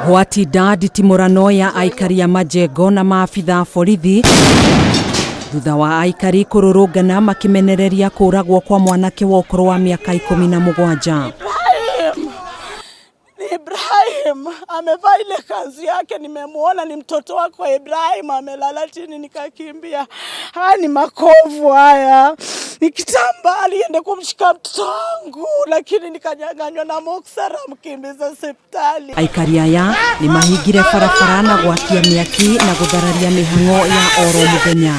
Gwatinda nditimũrano ya aikari a Majengo na maabitha borithi thutha wa aikari kũrũrũngana makimenereria kũragwo kwa mwanake wa ũkũrũ wa mĩaka 17. Ibrahim amevaa ile kanzu yake, nimemuona ni mtoto wako Ibrahim, amelala chini nikakimbia. Haya ni makovu haya. Nikitamba alienda kumshika mtoto wangu lakini nikanyang'anywa na Moksara mkimbiza hospitali. Aikari aya ni mahingire barabara na gwakia mĩaki na gũthararia mĩhang'o ya oro mũthenya.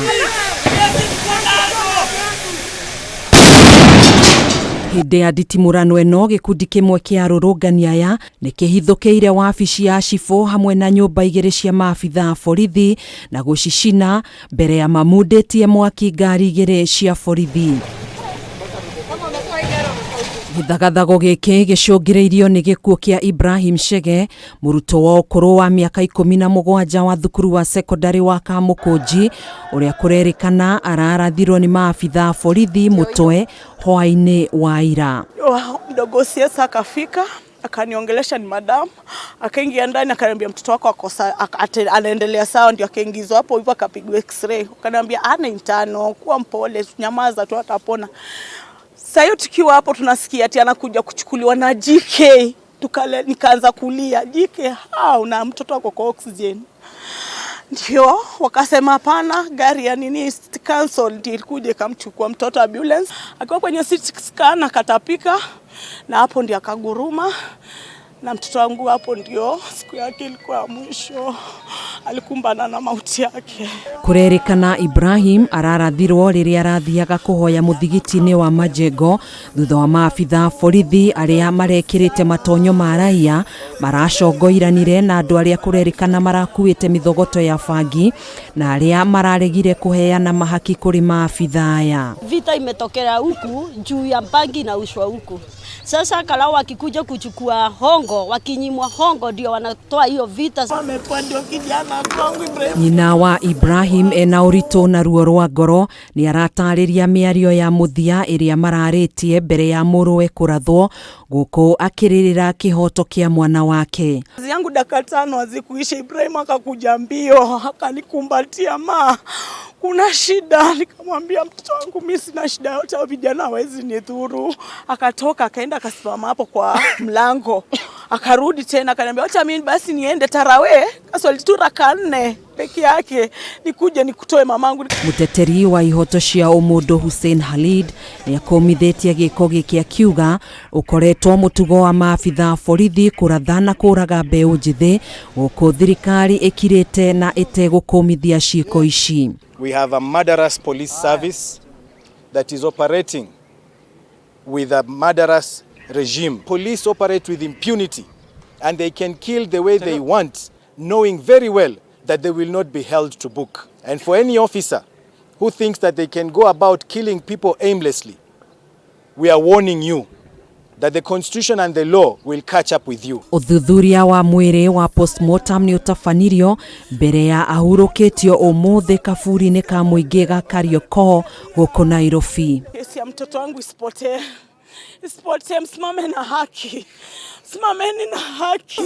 Hĩndĩ ya nditimũrano ĩno gĩkundi kĩmwe kĩa arũrũngani aya nĩ kĩhithũkĩire wabici ya cibũ hamwe na nyũmba igĩrĩ cia maabitha borithi na gũcicina mbere ya mamundĩtie mwaki ngari igĩrĩ cia borithi. Gĩthagathago gĩkĩ gĩcũngĩrĩirio nĩ gĩkuũ kĩa Ibrahim Chege, mũrutwo wa ũkũrũ wa mĩaka 17 wa thukuru wa sekondari wa Kamũkũnji, ũrĩa kũrerĩkana ararathirwo nĩ maabitha borithi mũtwe hwainĩ wa ira. Mdogo siasa akafika akaniongelesha ni madam, akaingia ndani akaniambia mtoto wako akosa anaendelea sawa, ndio akaingizwa hapo hivyo akapigwa x-ray. Akaniambia ana intano, kuwa mpole, nyamaza tu atapona. Sasa tukiwa hapo tunasikia ati anakuja kuchukuliwa na JK. Nikaanza kulia, JK una mtoto wako kwa oxygen. Ndio wakasema hapana, gari ya nini cancel, ilikuja ikamchukua mtoto ambulance. Akiwa kwenye CT scan akatapika na hapo ndio akaguruma. Na mtoto wangu hapo ndio siku yake ilikuwa mwisho, alikumbana na mauti yake. Kũrerĩkana Ibrahim ararathirwo rĩrĩa arathiaga kũhoya mũthigiti-inĩ wa Majengo thutha wa maabitha borithi arĩa marekĩrĩte matonyo ma raia maracongoiranire na andũ arĩa kũrerĩkana marakuĩte mithogoto ya bangi na arĩa mararegire kũheana mahaki kũrĩ maabitha aya. Vita imetokea huku juu ya bangi na ushwa huku. Sasa kalau wakikuja kuchukua hongo, wakinyimwa hongo ndio wanatoa hiyo vita. Wamepandio kijana kwangu Ibrahim. Nyina wa Ibrahim ena ũritũ na ruo rwa ngoro nĩ aratarĩria mĩario ya mũthia ĩrĩa mararĩtie mbere ya mũrũwe kũrathwo gũkũ akĩrĩrĩra kĩhoto kĩa mwana wake. Kazi yangu dakika 5 hazikuisha, Ibrahim akakuja mbio akanikumbatia, kuna shida? Nikamwambia mtoto wangu mimi sina shida yote, vijana hawezi nidhuru. Akatoka akaenda akasimama hapo kwa mlango, akarudi tena akaniambia acha mimi basi niende Tarawe, kaswali tu raka 4 peke yake nikuje nikutoe mamangu. Muteteri wa ihoto cia ũmũndũ Hussein Khalid nĩakomithitie gĩko gĩkĩ akiuga ũkoretwo mũtugo wa maabitha borithi kũratha na kũraga mbeũ njĩthĩ gũkũ thirikari ĩkirĩte na ĩtegũkũmithia ciĩko ici. We have a murderous police service that is operating with a murderous regime. Police operate with impunity and they can kill the way they want, knowing very well that they will not be held to book. And for any officer who thinks that they can go about killing people aimlessly, we are warning you that the constitution and the law will catch up with you. Uthuthuria wa mwĩrĩ wa postmortem nĩ ũtabanirio mbere ya ahurũkĩtio ũmũthĩ kaburi-inĩ ka mũingĩ ga Kariokoo gũkũ Nairobi. Kesi ya mtoto wangu isipotee, msimame na haki. Simameni na haki.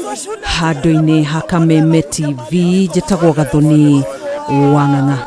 Handũ-inĩ ha Kameme TV njĩtagwo Gathoni Wang'ang'a.